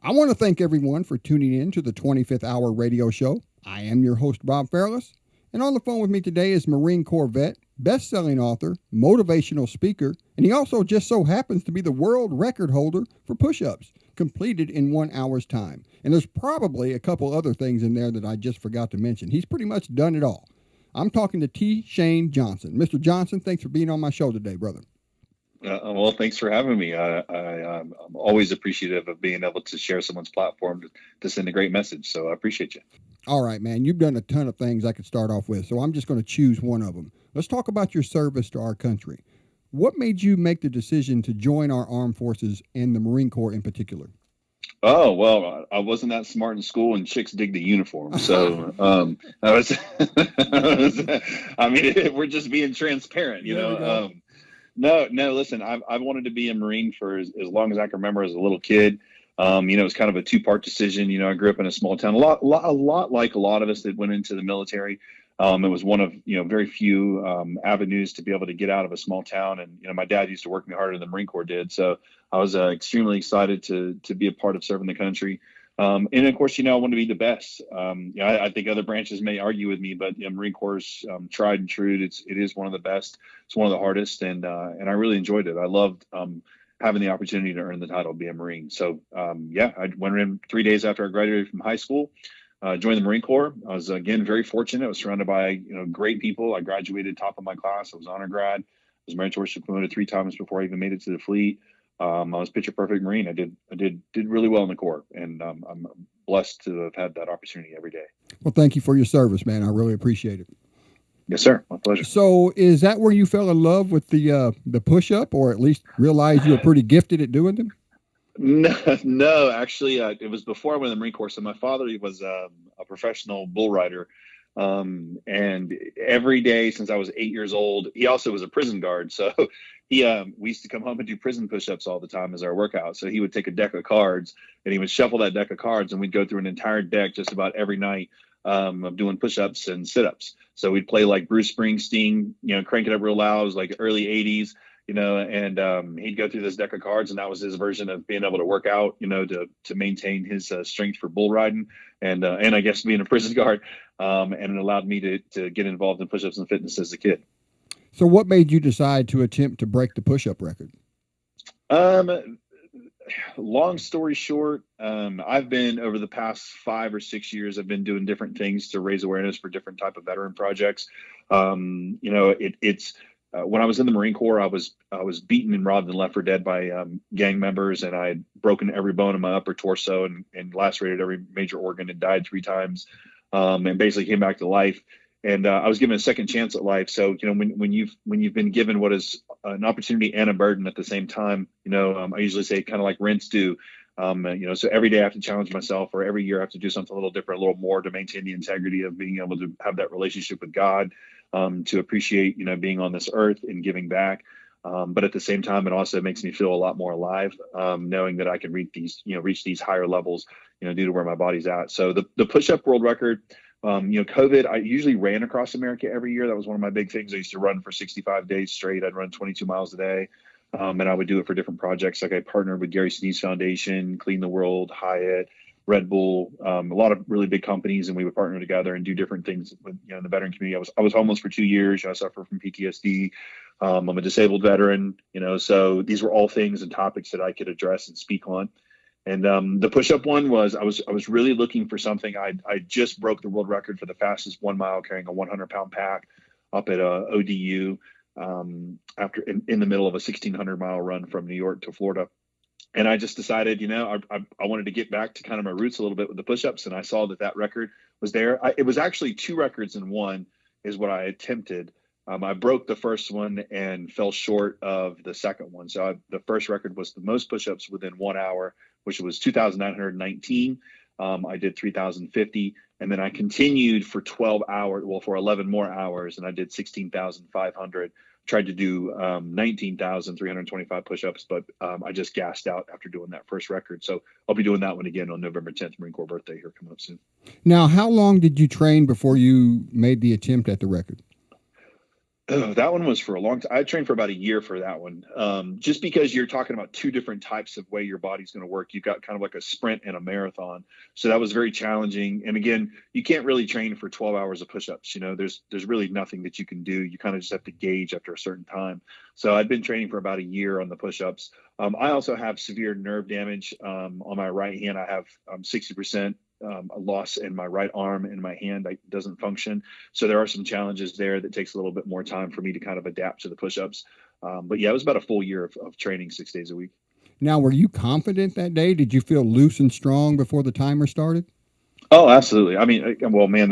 I want to thank everyone for tuning in to the 25th Hour radio show. I am your host, Bob Fairless, and on the phone with me today is Marine Corps vet, best-selling author, motivational speaker, and he also just so happens to be the world record holder for push-ups, completed in 1 hour's time. And there's probably a couple other things in there that I just forgot to mention. He's pretty much done it all. I'm talking to TShane Johnson. Mr. Johnson, thanks for being on my show today, brother. Well, thanks for having me. I'm always appreciative of being able to share someone's platform to send a great message. So I appreciate you. All right, man. You've done a ton of things I could start off with, so I'm just going to choose one of them. Let's talk about your service to our country. What made you make the decision to join our armed forces and the Marine Corps in particular? Oh, well, I wasn't that smart in school, and chicks dig the uniform. So I was, we're just being transparent, you know. No, listen, I've wanted to be a Marine for as long as I can remember as a little kid. It was kind of a two-part decision. You know, I grew up in a small town, a lot like a lot of us that went into the military. It was one of, very few avenues to be able to get out of a small town. And, my dad used to work me harder than the Marine Corps did. So I was extremely excited to be a part of serving the country. And of course, I want to be the best. I think other branches may argue with me, but Marine Corps is tried and true. It is one of the best. It's one of the hardest. And I really enjoyed it. I loved having the opportunity to earn the title of being a Marine. So, I went in 3 days after I graduated from high school. Joined the Marine Corps. I was, again, very fortunate. I was surrounded by, great people. I graduated top of my class. I was honor grad. I was Merit Worship promoted 3 times before I even made it to the fleet. I was picture perfect Marine. I did really well in the Corps, and I'm blessed to have had that opportunity every day. Well, thank you for your service, man. I really appreciate it. Yes, sir. My pleasure. So is that where you fell in love with the push-up, or at least realized you were pretty gifted at doing them? No, actually, it was before I went in the Marine Corps. So my father, he was a professional bull rider. And every day since I was 8 years old, he also was a prison guard. So we used to come home and do prison push-ups all the time as our workout. So he would take a deck of cards and he would shuffle that deck of cards, and we'd go through an entire deck just about every night of doing push-ups and sit-ups. So we'd play like Bruce Springsteen, crank it up real loud. It was like early 80s. And he'd go through this deck of cards, and that was his version of being able to work out, to maintain his strength for bull riding, and I guess being a prison guard, and it allowed me to get involved in push-ups and fitness as a kid. So what made you decide to attempt to break the push-up record? Long story short, I've been, over the past 5 or 6 years, I've been doing different things to raise awareness for different type of veteran projects. When I was in the Marine Corps, I was beaten and robbed and left for dead by gang members, and I had broken every bone in my upper torso and lacerated every major organ and died 3 times, and basically came back to life. And I was given a second chance at life. So when you've been given what is an opportunity and a burden at the same time, I usually say kind of like rents do. So every day I have to challenge myself, or every year I have to do something a little different, a little more, to maintain the integrity of being able to have that relationship with God, to appreciate, being on this earth and giving back. But at the same time, it also makes me feel a lot more alive, knowing that I can reach these higher levels, due to where my body's at. So the push-up world record, COVID, I usually ran across America every year. That was one of my big things. I used to run for 65 days straight. I'd run 22 miles a day. And I would do it for different projects. Like I partnered with Gary Sneed's Foundation, Clean the World, Hyatt, Red Bull, a lot of really big companies, and we would partner together and do different things with the veteran community. I was homeless for 2 years. I suffer from PTSD. I'm a disabled veteran. So these were all things and topics that I could address and speak on. And the push-up one was I was really looking for something. I just broke the world record for the fastest 1 mile carrying a 100-pound pack up at ODU after in the middle of a 1,600-mile run from New York to Florida. And I just decided, I wanted to get back to kind of my roots a little bit with the push-ups, and I saw that record was there. It was actually 2 records in one is what I attempted. I broke the first one and fell short of the second one. So the first record was the most push-ups within 1 hour, which was 2,919. I did 3,050, and then I continued for 12 hours, for 11 more hours, and I did 16,500. Tried to do 19,325 push-ups, but I just gassed out after doing that first record. So I'll be doing that one again on November 10th, Marine Corps birthday here coming up soon. Now, how long did you train before you made the attempt at the record? Oh, that one was for a long time. I trained for about a year for that one. Just because you're talking about two different types of way your body's going to work. You've got kind of like a sprint and a marathon. So that was very challenging. And again, you can't really train for 12 hours of push-ups. There's really nothing that you can do. You kind of just have to gauge after a certain time. So I'd been training for about a year on the push-ups. I also have severe nerve damage on my right hand. I have 60% a loss in my right arm, and my hand doesn't function. So there are some challenges there that takes a little bit more time for me to kind of adapt to the push-ups. But yeah, it was about a full year of training 6 days a week. Now, were you confident that day? Did you feel loose and strong before the timer started? Oh, absolutely. I mean, well, man,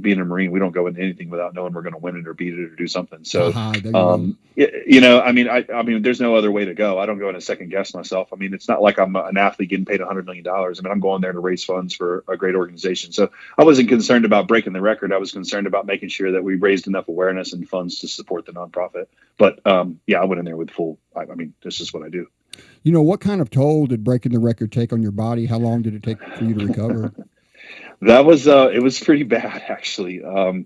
being a Marine, we don't go into anything without knowing we're going to win it or beat it or do something. So, there's no other way to go. I don't go in and second guess myself. I mean, it's not like I'm an athlete getting paid $100 million. I mean, I'm going there to raise funds for a great organization. So I wasn't concerned about breaking the record. I was concerned about making sure that we raised enough awareness and funds to support the nonprofit. But I went in there with this is what I do. What kind of toll did breaking the record take on your body? How long did it take for you to recover? That was it was pretty bad, actually. Due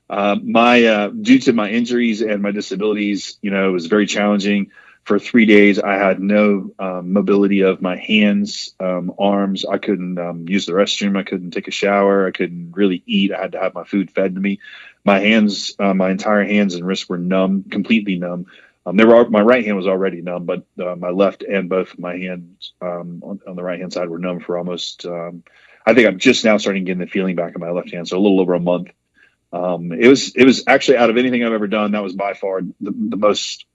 to my injuries and my disabilities, it was very challenging. For 3 days, I had no mobility of my hands, arms. I couldn't use the restroom. I couldn't take a shower. I couldn't really eat. I had to have my food fed to me. My hands, my entire hands and wrists were numb, completely numb. My right hand was already numb, but my left and both of my hands on the right hand side were numb for almost. I think I'm just now starting getting the feeling back in my left hand, so a little over a month. It was actually, out of anything I've ever done, that was by far the most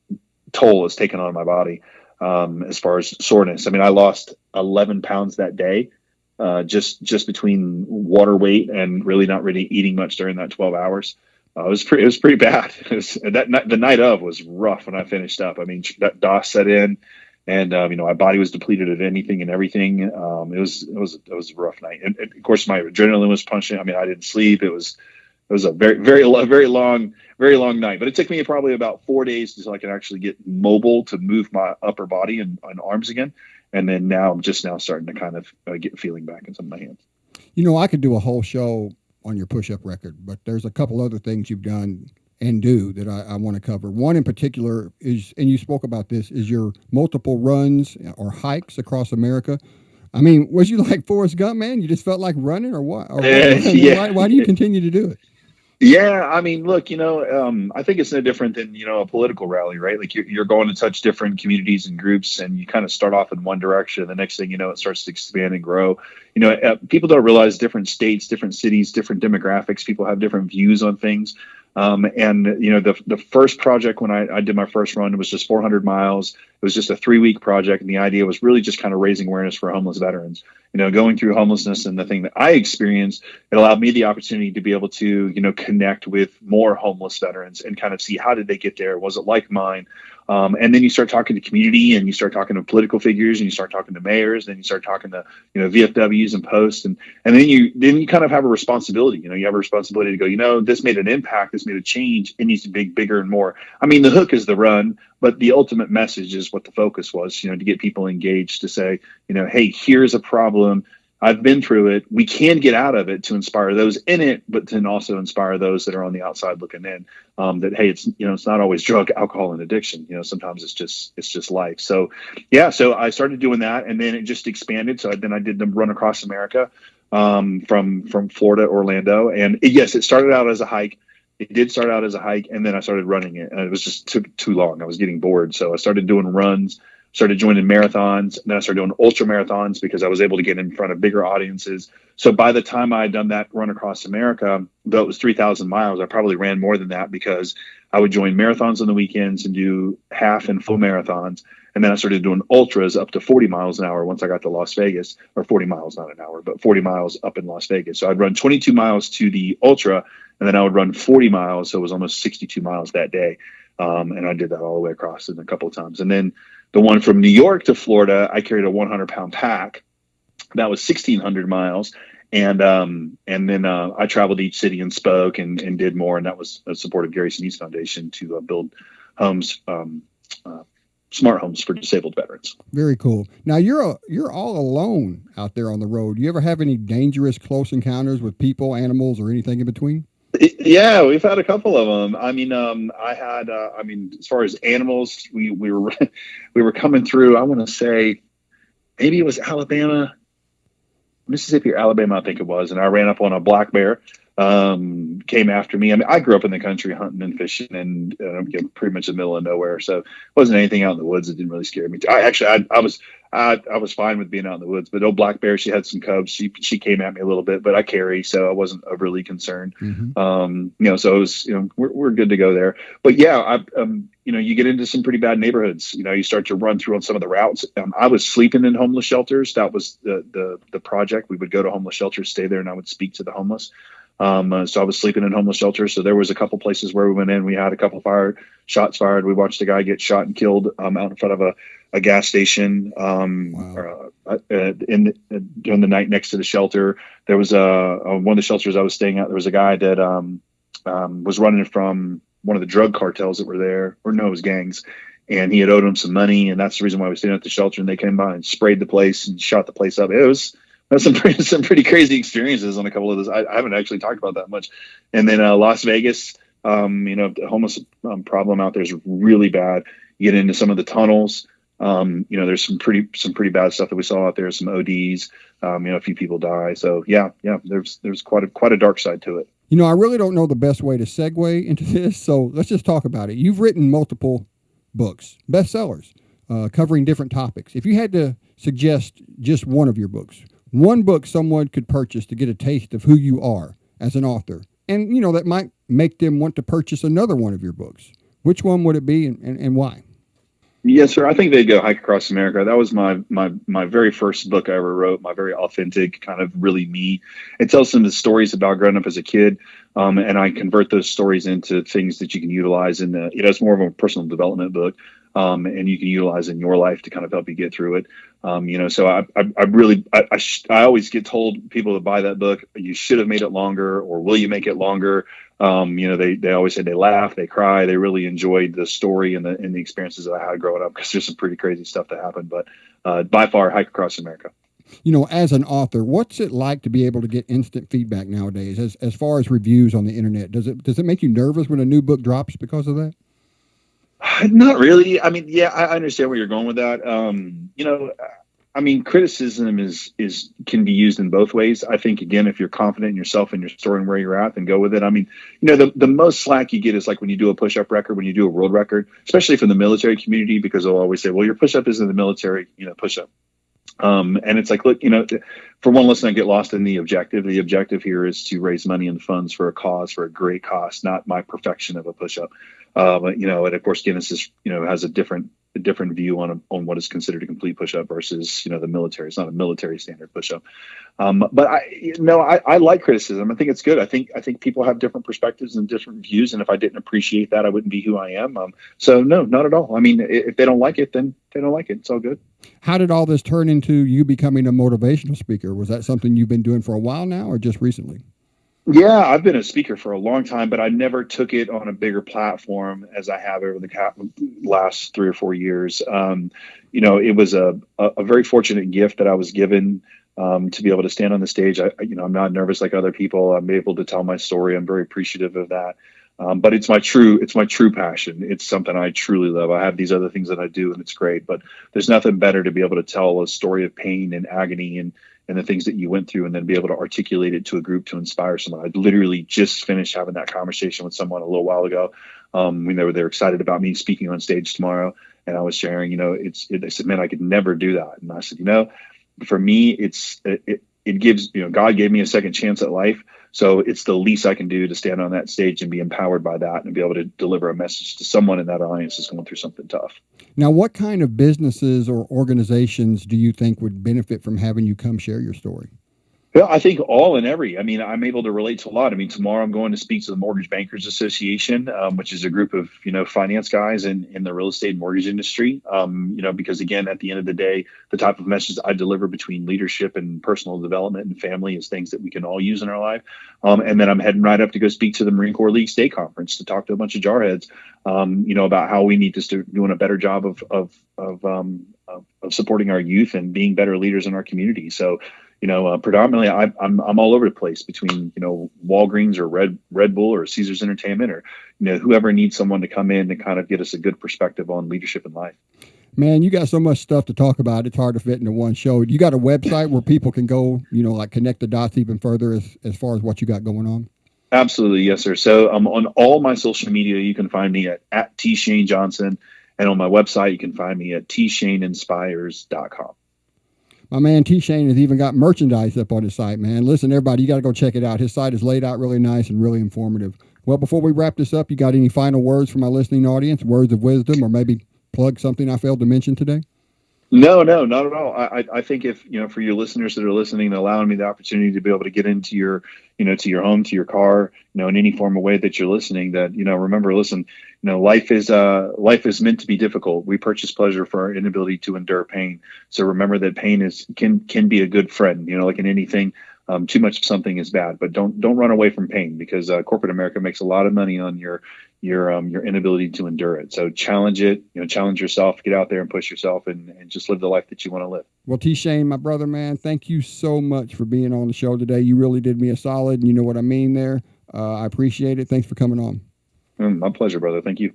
toll it's taken on my body as far as soreness. I mean, I lost 11 pounds that day, just between water weight and really not really eating much during that 12 hours. It was pretty bad. The night of was rough when I finished up. I mean, that DOS set in. And, my body was depleted of anything and everything. It was a rough night. And of course, my adrenaline was punching. I mean, I didn't sleep. It was a very, very, very long night. But it took me probably about 4 days until I could actually get mobile to move my upper body and arms again. And then now I'm just now starting to kind of get feeling back in some of my hands. I could do a whole show on your push-up record, but there's a couple other things you've done and do that I want to cover. One in particular is, and you spoke about this, is your multiple runs or hikes across America. I mean, was you like Forrest Gump, man? You just felt like running, or what? Yeah. Why do you continue to do it? Yeah, I mean, look, I think it's no different than, a political rally, right? Like you're going to touch different communities and groups, and you kind of start off in one direction. And the next thing you know, it starts to expand and grow. People don't realize different states, different cities, different demographics. People have different views on things. The first project when I did my first run, it was just 400 miles. It was just a 3-week project. And the idea was really just kind of raising awareness for homeless veterans, going through homelessness. And the thing that I experienced, it allowed me the opportunity to be able to, connect with more homeless veterans and kind of see, how did they get there? Was it like mine? And then you start talking to community, and you start talking to political figures, and you start talking to mayors, and you start talking to, VFWs and posts. And then you kind of have a responsibility, you have a responsibility to go, this made an impact, this made a change. It needs to be bigger and more. I mean, the hook is the run, but the ultimate message is what the focus was, to get people engaged, to say, hey, here's a problem. I've been through it. We can get out of it, to inspire those in it, but then also inspire those that are on the outside looking in. That, hey, it's not always drug, alcohol, and addiction. Sometimes it's just life. So yeah, so I started doing that, and then it just expanded. So then I did the run across America from Florida, Orlando, and it started out as a hike. It did start out as a hike, and then I started running it, and it was just took too long. I was getting bored, so I started doing runs. Started joining marathons, and then I started doing ultra marathons because I was able to get in front of bigger audiences. So by the time I had done that run across America, though it was 3,000 miles, I probably ran more than that, because I would join marathons on the weekends and do half and full marathons. And then I started doing ultras up to 40 miles an hour once I got to Las Vegas, or 40 miles, not an hour, but 40 miles up in Las Vegas. So I'd run 22 miles to the ultra, and then I would run 40 miles. So it was almost 62 miles that day. And I did that all the way across it a couple of times. And then the one from New York to Florida, I carried a 100-pound pack. That was 1,600 miles. And then I traveled each city and spoke and did more. And that was a support of Gary Sneed's Foundation to build homes, smart homes for disabled veterans. Very cool. Now, you're all alone out there on the road. Do you ever have any dangerous close encounters with people, animals, or anything in between? Yeah, we've had a couple of them. I mean, as far as animals, we were we were coming through. I want to say maybe it was Alabama, Mississippi or Alabama, I think it was, and I ran up on a black bear. Came after me. I mean, I grew up in the country hunting and fishing, and pretty much in the middle of nowhere, so it wasn't anything out in the woods that didn't really scare me. I was fine with being out in the woods, but old black bear, she had some cubs. She came at me a little bit, but I carry, so I wasn't overly concerned. Mm-hmm. So it was, we're good to go there. But yeah, you get into some pretty bad neighborhoods. You start to run through on some of the routes. I was sleeping in homeless shelters. That was the project. We would go to homeless shelters, stay there, and I would speak to the homeless. So I was sleeping in homeless shelters. So there was a couple places where we went in. We had a couple shots fired. We watched a guy get shot and killed out in front of a gas station wow. During the night next to the shelter. There was one of the shelters I was staying at. There was a guy that was running from one of the drug cartels that were there, or no, it was gangs. And he had owed them some money, and that's the reason why we stayed at the shelter. And they came by and sprayed the place and shot the place up. That's some pretty crazy experiences on a couple of those. I haven't actually talked about that much. And then Las Vegas, the homeless problem out there is really bad. You get into some of the tunnels. There's some pretty bad stuff that we saw out there. Some ODs. A few people die. So yeah. There's quite a dark side to it. I really don't know the best way to segue into this. So let's just talk about it. You've written multiple books, bestsellers, covering different topics. If you had to suggest just one of your books, one book someone could purchase to get a taste of who you are as an author, and, that might make them want to purchase another one of your books, which one would it be and why? Yes, sir. I think they'd go Hike Across America. That was my very first book I ever wrote, my very authentic, kind of really me. It tells some of the stories about growing up as a kid, and I convert those stories into things that you can utilize in it's more of a personal development book. And you can utilize in your life to kind of help you get through it. So I always get told, people that buy that book, you should have made it longer, or will you make it longer? They always say they laugh, they cry, they really enjoyed the story and the experiences that I had growing up, because there's some pretty crazy stuff that happened. But by far, Hike Across America. As an author, what's it like to be able to get instant feedback nowadays, as far as reviews on the internet? Does it make you nervous when a new book drops because of that? Not really. I mean, yeah, I understand where you're going with that. Criticism can be used in both ways. I think, again, if you're confident in yourself and your story and where you're at, then go with it. The most slack you get is like when you do a push-up record, when you do a world record, especially from the military community, because they'll always say, well, your push-up isn't the military, push-up. And it's like, look, for one, let's not get lost in the objective. The objective here is to raise money and funds for a cause, for a great cause, not my perfection of a push-up. And of course, Guinness is, has a different view on what is considered a complete push-up versus, the military. It's not a military standard push-up. But I like criticism. I think it's good. I think people have different perspectives and different views. And if I didn't appreciate that, I wouldn't be who I am. So no, not at all. If they don't like it, then they don't like it. It's all good. How did all this turn into you becoming a motivational speaker? Was that something you've been doing for a while now, or just recently? Yeah, I've been a speaker for a long time, but I never took it on a bigger platform as I have over the last 3 or 4 years. It was a very fortunate gift that I was given to be able to stand on the stage. I'm not nervous like other people. I'm able to tell my story. I'm very appreciative of that. But it's my true passion. It's something I truly love. I have these other things that I do, and it's great, but there's nothing better to be able to tell a story of pain and agony and the things that you went through, and then be able to articulate it to a group to inspire someone. I literally just finished having that conversation with someone a little while ago. They're excited about me speaking on stage tomorrow, and I was sharing, they said, man, I could never do that. And I said, for me, it gives, God gave me a second chance at life. So it's the least I can do to stand on that stage and be empowered by that and be able to deliver a message to someone in that audience that's going through something tough. Now, what kind of businesses or organizations do you think would benefit from having you come share your story? Well, I think all and every. I'm able to relate to a lot. Tomorrow I'm going to speak to the Mortgage Bankers Association, which is a group of, finance guys in the real estate and mortgage industry. Because again, at the end of the day, the type of message I deliver between leadership and personal development and family is things that we can all use in our life. And then I'm heading right up to go speak to the Marine Corps League State Conference to talk to a bunch of jarheads, about how we need to start doing a better job of supporting our youth and being better leaders in our community. So, predominantly I'm all over the place between, Walgreens or Red Bull or Caesars Entertainment or, whoever needs someone to come in and kind of get us a good perspective on leadership in life. Man, you got so much stuff to talk about. It's hard to fit into one show. You got a website where people can go, like connect the dots even further as far as what you got going on? Absolutely. Yes, sir. So on all my social media, you can find me at TShane Johnson. And on my website, you can find me at tshaneinspires.com. My man TShane has even got merchandise up on his site, man. Listen, everybody, you got to go check it out. His site is laid out really nice and really informative. Well, before we wrap this up, you got any final words for my listening audience, words of wisdom, or maybe plug something I failed to mention today? No, not at all. I think if, for your listeners that are listening and allowing me the opportunity to be able to get into your, to your home, to your car, in any form of way that you're listening, that, remember, listen, life is meant to be difficult. We purchase pleasure for our inability to endure pain. So remember that pain can be a good friend, like in anything. Too much of something is bad, but don't run away from pain, because corporate America makes a lot of money on your inability to endure it. So challenge it, challenge yourself, get out there and push yourself and just live the life that you want to live. Well, TShane, my brother, man, thank you so much for being on the show today. You really did me a solid, and you know what I mean there. I appreciate it. Thanks for coming on. My pleasure, brother. Thank you.